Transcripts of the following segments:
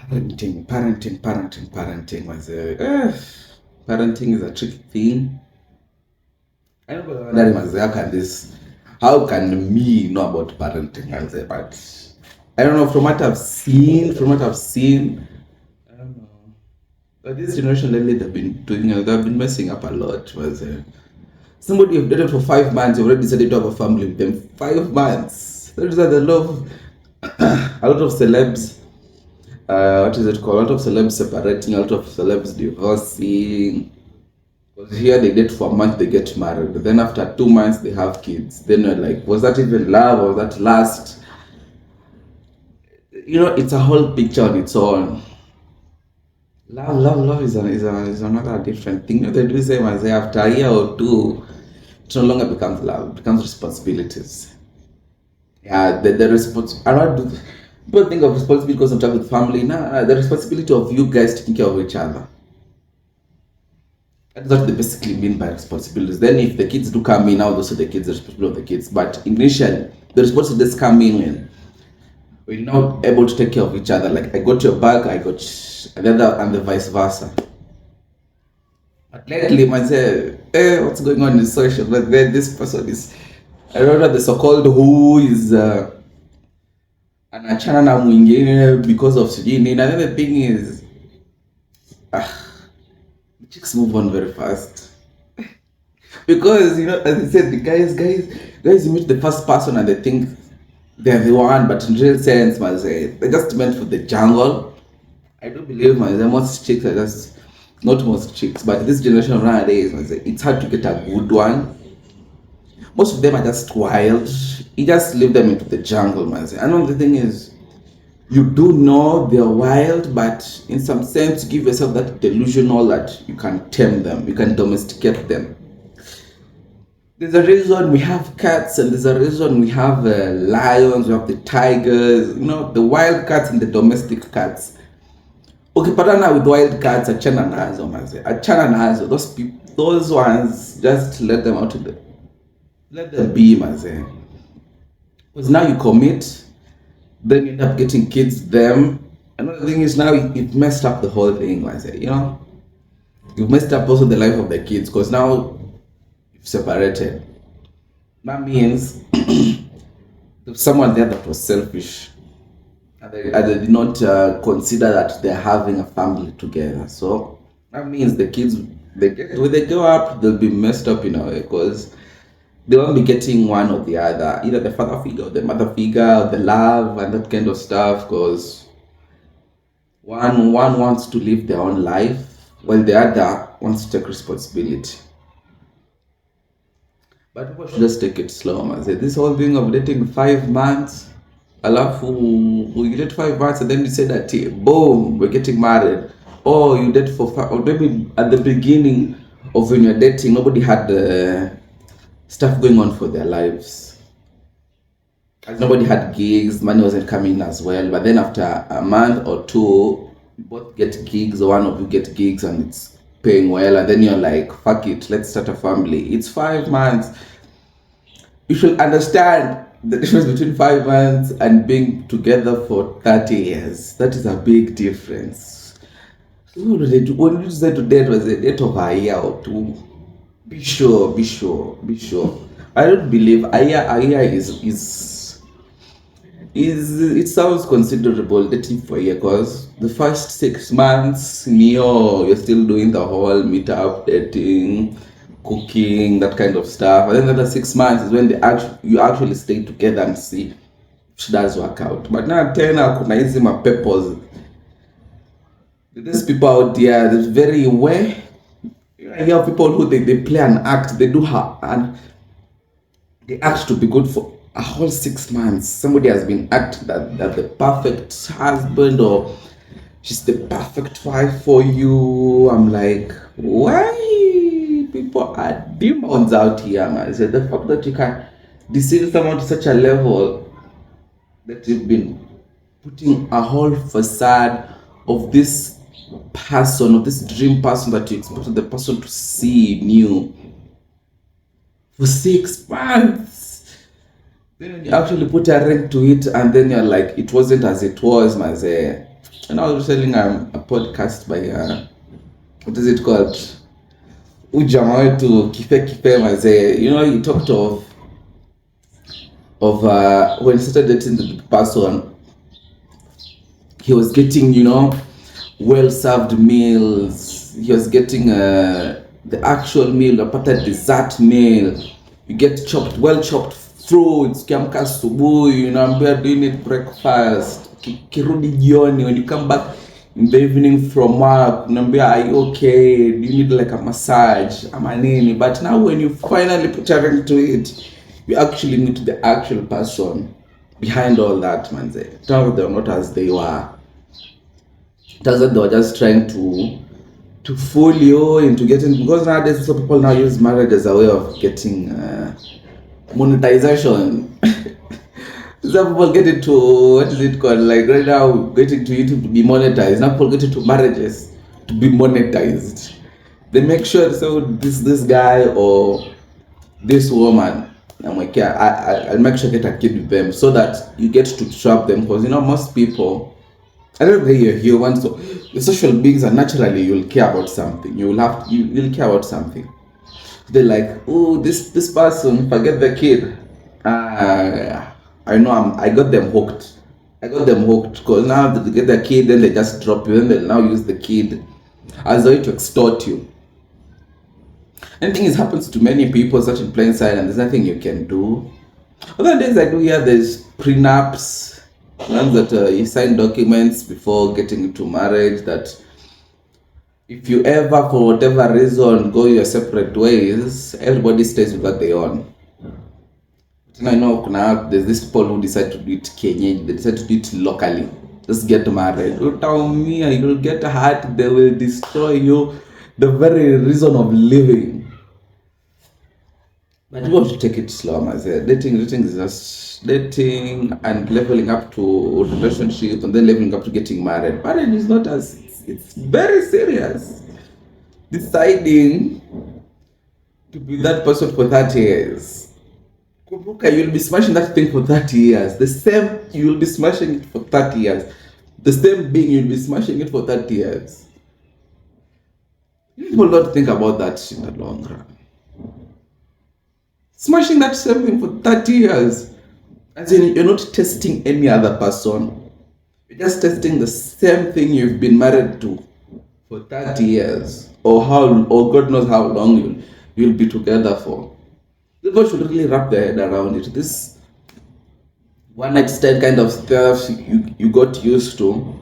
Parenting was parenting is a tricky thing. I know, but how can me know about parenting? But I don't know, I don't know. But this generation lately, they've been messing up a lot. Somebody you've dated for 5 months, you've already decided to have a family with them. 5 months. That is why they love a lot of celebs. What is it called? A lot of celebs separating, a lot of celebs divorcing. Because here they date for a month, they get married. Then after 2 months, they have kids. Then you're like, was that even love? Or was that last? It's a whole picture on its own. Love is another different thing. They do say, after a year or two, it no longer becomes love, it becomes responsibilities. Yeah, the response. I don't do. People think of responsibility because I'm talking with family. Nah, the responsibility of you guys taking care of each other. That's what they basically mean by responsibilities. Then, if the kids do come in, now those are the kids, the responsibility of the kids. But initially, the responsibilities come in when we're not able to take care of each other. Like, I got your back, I got another, and the vice versa. But lately, man say, what's going on in social? But then this person is, I remember the so-called who is anachana na mwingine because of sijui nini. Another thing is, chicks move on very fast. Because, as I said, the guys, you meet the first person and they think they're the one, but in real sense, man, they're just meant for the jungle. I do believe, man, most chicks are just, not most chicks, but this generation nowadays, man, it's hard to get a good one. Most of them are just wild. You just leave them into the jungle, man. And the thing is, you do know they're wild, but in some sense, give yourself that delusional that you can tame them, you can domesticate them. There's a reason we have cats, and there's a reason we have lions, we have the tigers, the wild cats and the domestic cats. Ukipatana with wild cats, achana nazo manze. Achana nazo. Those ones, just let them out of let them be manze. Because now you commit, then you end up getting kids them. Another thing is now you've messed up the whole thing, manze. You've messed up also the life of the kids because now you've separated. That means there's someone there that was selfish. And they did not consider that they're having a family together. So that means the kids, when they grow up, they'll be messed up in a way because they won't be getting one or the other, either the father figure or the mother figure, or the love and that kind of stuff. Because one wants to live their own life, while the other wants to take responsibility. But people should just take it slow, man. This whole thing of dating 5 months, alafu you date 5 months and then you say that boom, we're getting married. Or you date for or maybe at the beginning of when you're dating, nobody had stuff going on for their lives. Nobody had gigs, money wasn't coming in as well. But then after a month or two, you both get gigs, or one of you get gigs and it's paying well, and then you're like, fuck it, let's start a family. It's 5 months. You should understand the difference between 5 months and being together for 30 years. That is a big difference. When you decide to date, was a date of a year or two. Be sure. I don't believe a year is it sounds considerable dating for a year because the first 6 months, you're still doing the whole meetup, dating, cooking, that kind of stuff. And then another 6 months is when you actually stay together and see if it does work out. But now tena kuna hizi mapepos. There's people out there that's very aware. You have people who they play and act, they do her and they act to be good for a whole 6 months. Somebody has been acting that the perfect husband or she's the perfect wife for you. I'm like, why people are demons out here, man? So the fact that you can deceive someone to such a level that you've been putting a whole facade of this person, of this dream person that you expected the person to see in you for 6 months. Then you actually put a ring to it, and then you're like, it wasn't as it was, man. And I was telling a podcast by what is it called? Ujamaa wetu Kife mazee. You know, he talked of when he started dating the person, he was getting, you know, well served meals. He was getting the actual meal, apata dessert meal. You get well chopped fruits, kiamka asubuhi, unaambia doing it breakfast. Kirudi jioni, when you come back in the evening from work, unaambia are you okay? Do you need like a massage? Ama nini? But now when you finally put your hand to it, you actually meet the actual person behind all that, man. Turns out they're not as they were. Turns out they were just trying to fool you into getting, because nowadays some people now use marriage as a way of getting monetization. Some people get into, what is it called, like right now getting to YouTube to be monetized. Now people get into marriages to be monetized. They make sure, so this guy or this woman, I'm like, yeah, I'll make sure I get a kid with them so that you get to trap them, because you know most people, I don't think you're human, so the social beings are naturally, you'll care about something. You'll care about something. They're like, oh, this person, forget the kid. I know I got them hooked. I got them hooked because now they get the kid, then they just drop you, and they'll now use the kid as a way to extort you. Anything is happens to many people, such in plain sight, and there's nothing you can do. Other days I do hear there's prenups. Ones that you sign documents before getting into marriage, that if you ever for whatever reason go your separate ways, everybody stays with what they own. And I know there's these people who decide to do it Kenyan, they decide to do it locally. Just get married. You'll get hurt, they will destroy you, the very reason of living. But you want to take it slow, man. Dating is just dating and leveling up to relationship, and then leveling up to getting married. Marriage is not as, it's very serious. Deciding to be that person for 30 years. You'll be smashing that thing for 30 years. The same, you'll be smashing it for 30 years. The same being, you'll be smashing it for 30 years. People don't think about that in the long run. Smashing that same thing for 30 years. As in, you're not testing any other person. You're just testing the same thing you've been married to for 30 years. Or God knows how long you'll be together for. People should really wrap their head around it. This one night stand kind of stuff you got used to.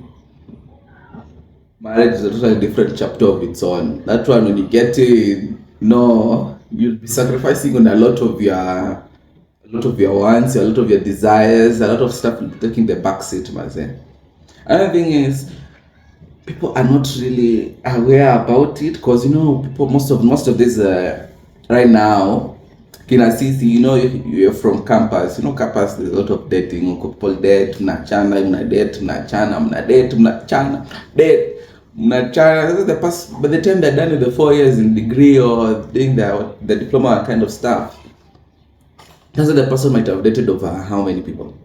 Marriage is a totally different chapter of its own. That one, when you get in, you'll be sacrificing on a lot of your wants, a lot of your desires, a lot of stuff taking the back seat, man. Another thing is, people are not really aware about it, because people, most of this right now, you're from campus. Campus, there's a lot of dating. People date, mnachana, by the time they're done with the 4 years in degree or doing the diploma kind of stuff, that's what the person might have dated over how many people?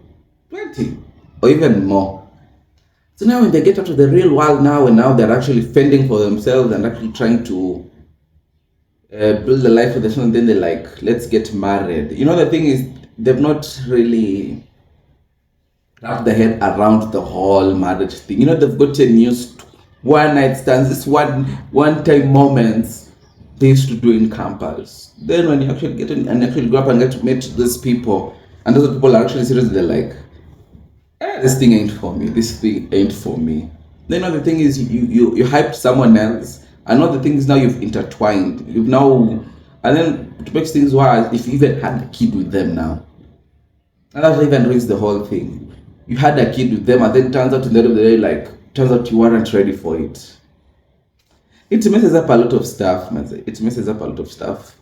20 or even more. So now when they get out of the real world now, and now they're actually fending for themselves and actually trying to build a life for themselves, and then they're like, let's get married. The thing is, they've not really wrapped their head around the whole marriage thing. They've gotten used to one night stands, this one time moments they used to do in campus. Then when you actually get in and actually go up and get to meet these people, and those people are actually serious, they're like, this thing ain't for me, this thing ain't for me. Then the thing is, you hyped someone else, and the thing is, now you've intertwined, and then to make things worse, if you even had a kid with them now, and that even ruins the whole thing. You had a kid with them, and then turns out in the end of the day, turns out you weren't ready for it. It messes up a lot of stuff, man. It messes up a lot of stuff.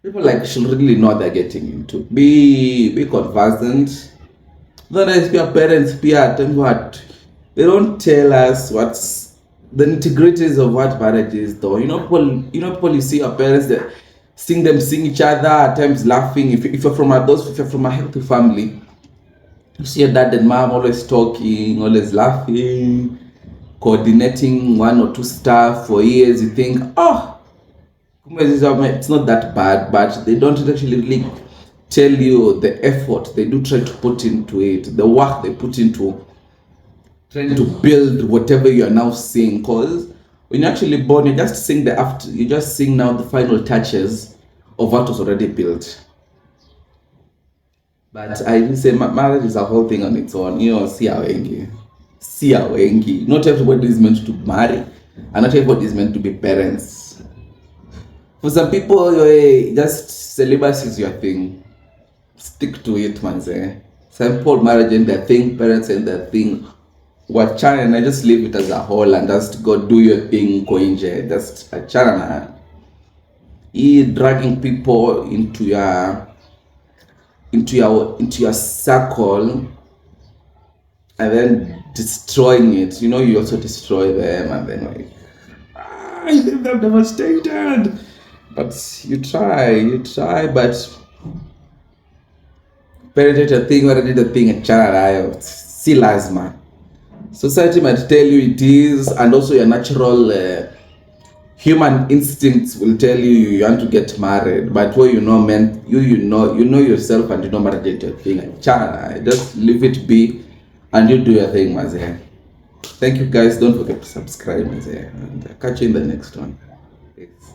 People should really know what they're getting into. Be conversant. Otherwise, your parents, what they don't tell us what's the nitty-gritties of what marriage is, though. People you see your parents, that sing each other, at times laughing. If you're from a healthy family, you see your dad and mom always talking, always laughing. coordinating 1 or 2 stuff for years, you think, oh, it's not that bad, but they don't actually really tell you the effort they do try to put into it, the work they put into trying to build whatever you are now seeing. Because when you're actually born, you're just seeing now the final touches of what was already built. But I will say marriage is a whole thing on its own. See how wengi. Not everybody is meant to marry, and not everybody is meant to be parents. For some people, just celibacy is your thing. Stick to it, man. Some people marriage and their thing, parents and their thing. Wachana, and I just leave it as a whole and just go do your thing, koinje. Just achana na. Dragging people into your circle and then destroying it. You also destroy them, and then I leave them devastated. But you try, but parent a thing, or did a thing, achana nayo. Si lazima. Society might tell you it is, and also your natural human instincts will tell you want to get married, but what you know yourself, and you know marriage ain't your thing. Just leave it be, and you do your thing, maze. Thank you guys. Don't forget to subscribe, maze, and catch you in the next one. Thanks.